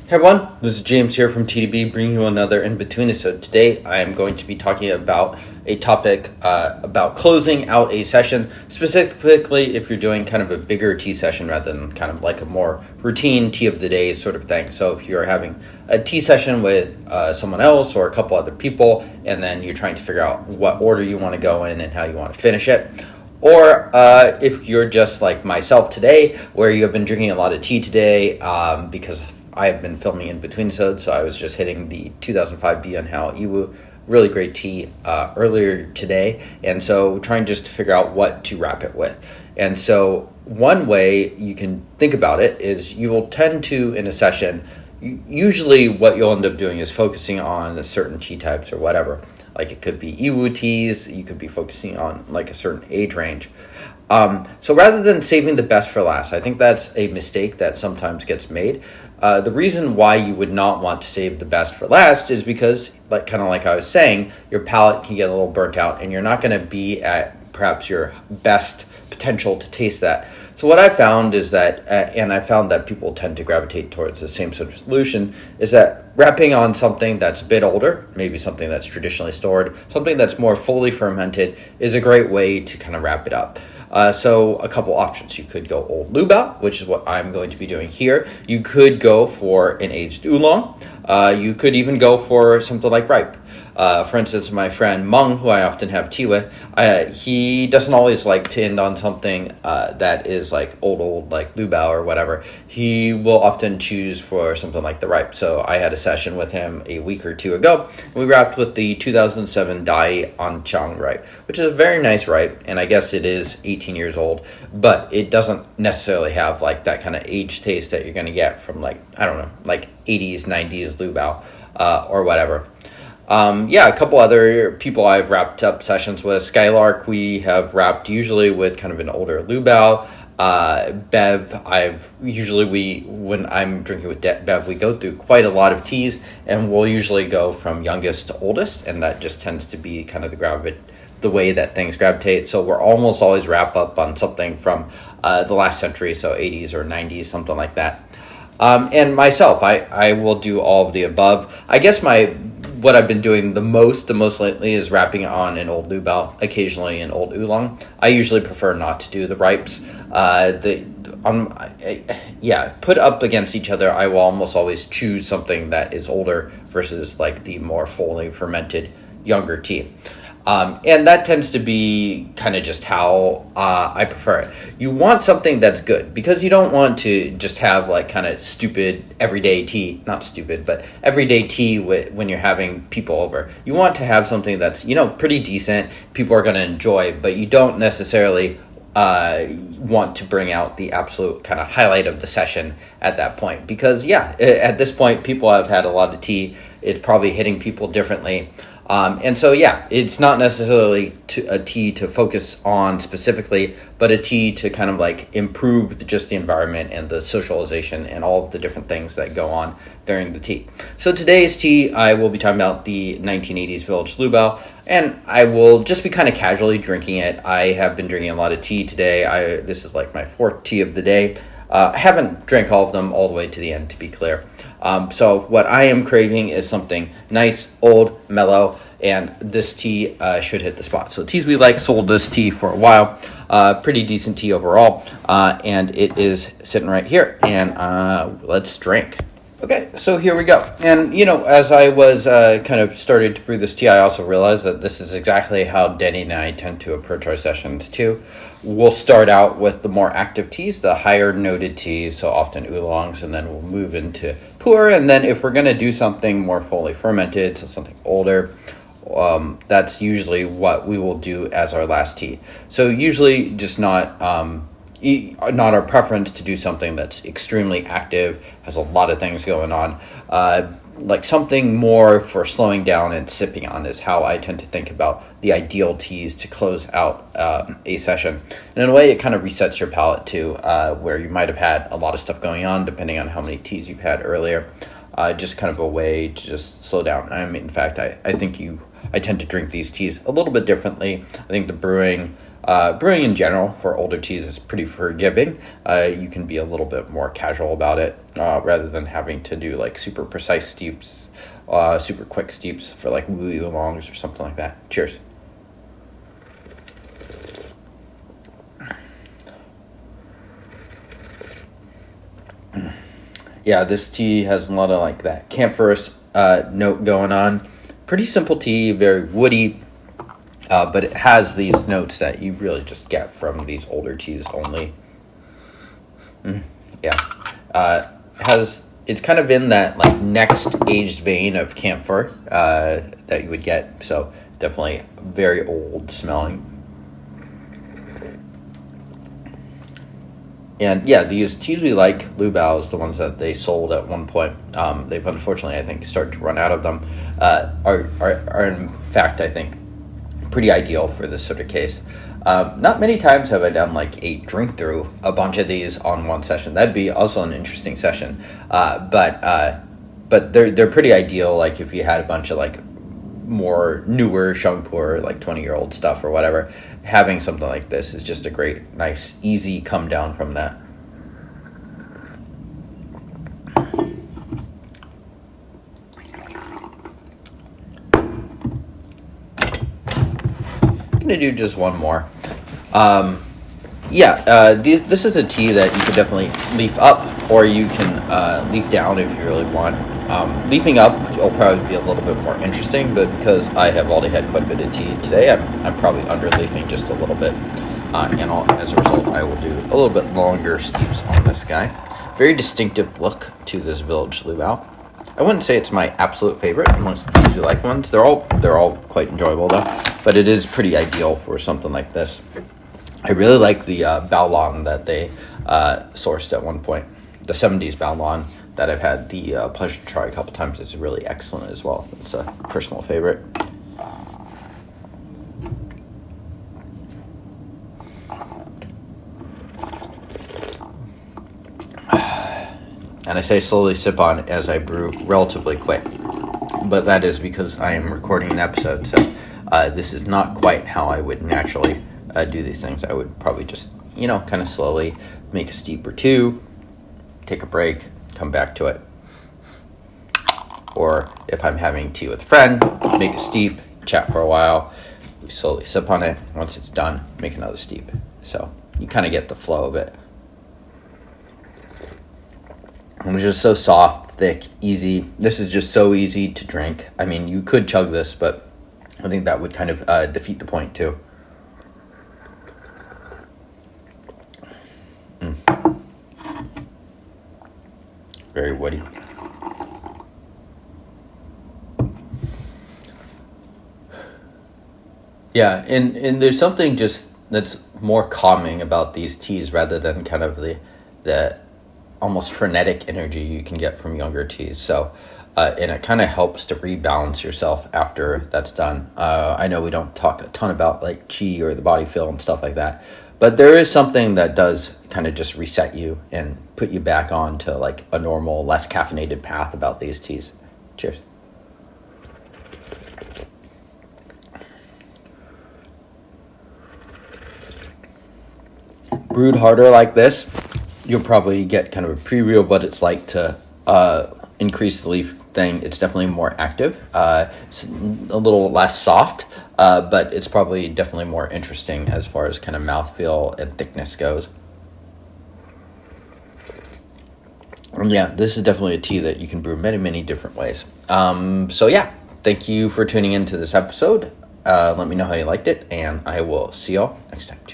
Hey everyone, this is James here from TDB bringing you another Inbetweenisode. Today I am going to be talking about a topic about closing out a session, specifically if you're doing kind of a bigger tea session rather than kind of like a more routine tea of the day sort of thing. So if you're having a tea session with someone else or a couple other people and then you're trying to figure out what order you want to go in and how you want to finish it. Or if you're just like myself today, where you have been drinking a lot of tea today because I have been filming Inbetweenisode, so I was just hitting the 2005 Bianhao Iwu, really great tea earlier today, and so trying just to figure out what to wrap it with. And so one way you can think about it is you will tend to, in a session, usually what you'll end up doing is focusing on certain tea types or whatever. Like it could be Iwu teas, you could be focusing on like a certain age range. So rather than saving the best for last, I think that's a mistake that sometimes gets made. The reason why you would not want to save the best for last is because, like kind of like I was saying, your palate can get a little burnt out and you're not going to be at perhaps your best potential to taste that. So what I found is that, and I found that people tend to gravitate towards the same sort of solution, is that wrapping on something that's a bit older, maybe something that's traditionally stored, something that's more fully fermented, is a great way to kind of wrap it up. So a couple options. You could go Old Liubao, which is what I'm going to be doing here. You could go for an aged oolong. You could even go for something like ripe. For instance, my friend Meng, who I often have tea with, he doesn't always like to end on something that is like old, like Liubao or whatever. He will often choose for something like the ripe. So I had a session with him a week or two ago. We wrapped with the 2007 Dai Anchang ripe, which is a very nice ripe, and I guess it is 18 years old, but it doesn't necessarily have like that kind of age taste that you're going to get from like, I don't know, like 80s, 90s Liubao or whatever. A couple other people I've wrapped up sessions with. Skylark, we have wrapped usually with kind of an older Liubao. Bev, when I'm drinking with Bev, we go through quite a lot of teas, and we'll usually go from youngest to oldest, and that just tends to be kind of the way that things gravitate. So we're almost always wrap up on something from the last century, so 80s or 90s, something like that. And myself, I will do all of the above. I guess what I've been doing the most lately is wrapping on an Old Liubao, occasionally an Old Oolong. I usually prefer not to do the ripes. Put up against each other, I will almost always choose something that is older versus like the more fully fermented younger tea. And that tends to be kind of just how I prefer it. You want something that's good because you don't want to just have like kind of stupid everyday tea, not stupid, but everyday tea when you're having people over. You want to have something that's, pretty decent, people are going to enjoy, but you don't necessarily want to bring out the absolute kind of highlight of the session at that point. Because, at this point, people have had a lot of tea. It's probably hitting people differently. It's not necessarily a tea to focus on specifically, but a tea to kind of like improve just the environment and the socialization and all of the different things that go on during the tea. So today's tea, I will be talking about the 1980s Village Liubao, and I will just be kind of casually drinking it. I have been drinking a lot of tea today. This is like my fourth tea of the day. I haven't drank all of them all the way to the end, to be clear. So what I am craving is something nice, old, mellow, and this tea should hit the spot. So Teas We Like sold this tea for a while. Pretty decent tea overall, and it is sitting right here. And let's drink. Okay, so here we go. And, as I was kind of started to brew this tea, I also realized that this is exactly how Denny and I tend to approach our sessions, too. We'll start out with the more active teas, the higher noted teas, so often oolongs, and then we'll move into pu'er. And then if we're going to do something more fully fermented, so something older, that's usually what we will do as our last tea. So usually just not our preference to do something that's extremely active, has a lot of things going on. Like something more for slowing down and sipping on is how I tend to think about the ideal teas to close out a session. And in a way, it kind of resets your palate too, where you might have had a lot of stuff going on, depending on how many teas you've had earlier. Just kind of a way to just slow down. I mean, in fact, I tend to drink these teas a little bit differently. I think the brewing Brewing in general for older teas is pretty forgiving. You can be a little bit more casual about it rather than having to do like super precise steeps, super quick steeps for like Wooey Oolongs or something like that. Cheers. Yeah, this tea has a lot of like that camphor note going on. Pretty simple tea, very woody, but it has these notes that you really just get from these older teas only. It's kind of in that like next aged vein of camphor that you would get. So definitely very old smelling. And yeah, these teas we like, Liubaos, the ones that they sold at one point, they've unfortunately, I think, started to run out of them, are in fact, I think, pretty ideal for this sort of case. Not many times have I done like a drink through a bunch of these on one session. That'd be also an interesting session. But they're pretty ideal. Like if you had a bunch of like more newer Shangpur, like 20-year-old stuff or whatever, having something like this is just a great, nice, easy come down from that. I'm gonna do just one more. This is a tea that you could definitely leaf up, or you can leaf down if you really want. Leafing up will probably be a little bit more interesting, but because I have already had quite a bit of tea today, I'm probably under leafing just a little bit. As a result, I will do a little bit longer steeps on this guy. Very distinctive look to this Village Liubao. I wouldn't say it's my absolute favorite amongst the teas we like ones. They're all quite enjoyable though, but it is pretty ideal for something like this. I really like the Baolong that they sourced at one point. The 70s Baolong that I've had the pleasure to try a couple times is really excellent as well. It's a personal favorite. And I say slowly sip on as I brew relatively quick. But that is because I am recording an episode, so this is not quite how I would naturally do these things. I would probably just, kind of slowly make a steep or two, take a break, come back to it. Or if I'm having tea with a friend, make a steep, chat for a while, we slowly sip on it. Once it's done, make another steep. So you kind of get the flow of it. And it's just so soft, thick, easy. This is just so easy to drink. I mean, you could chug this, but I think that would kind of defeat the point too. Very woody. Yeah, and there's something just that's more calming about these teas rather than kind of the almost frenetic energy you can get from younger teas. So, and it kind of helps to rebalance yourself after that's done. I know we don't talk a ton about like chi or the body feel and stuff like that, but there is something that does kind of just reset you and put you back onto like a normal, less caffeinated path about these teas. Cheers. Brewed harder like this, you'll probably get kind of a preview of what it's like to increase the leaf thing. It's definitely more active. It's a little less soft, but it's probably definitely more interesting as far as kind of mouthfeel and thickness goes. And yeah, this is definitely a tea that you can brew many, many different ways. So yeah, thank you for tuning into this episode. Let me know how you liked it, and I will see y'all next time. Cheers.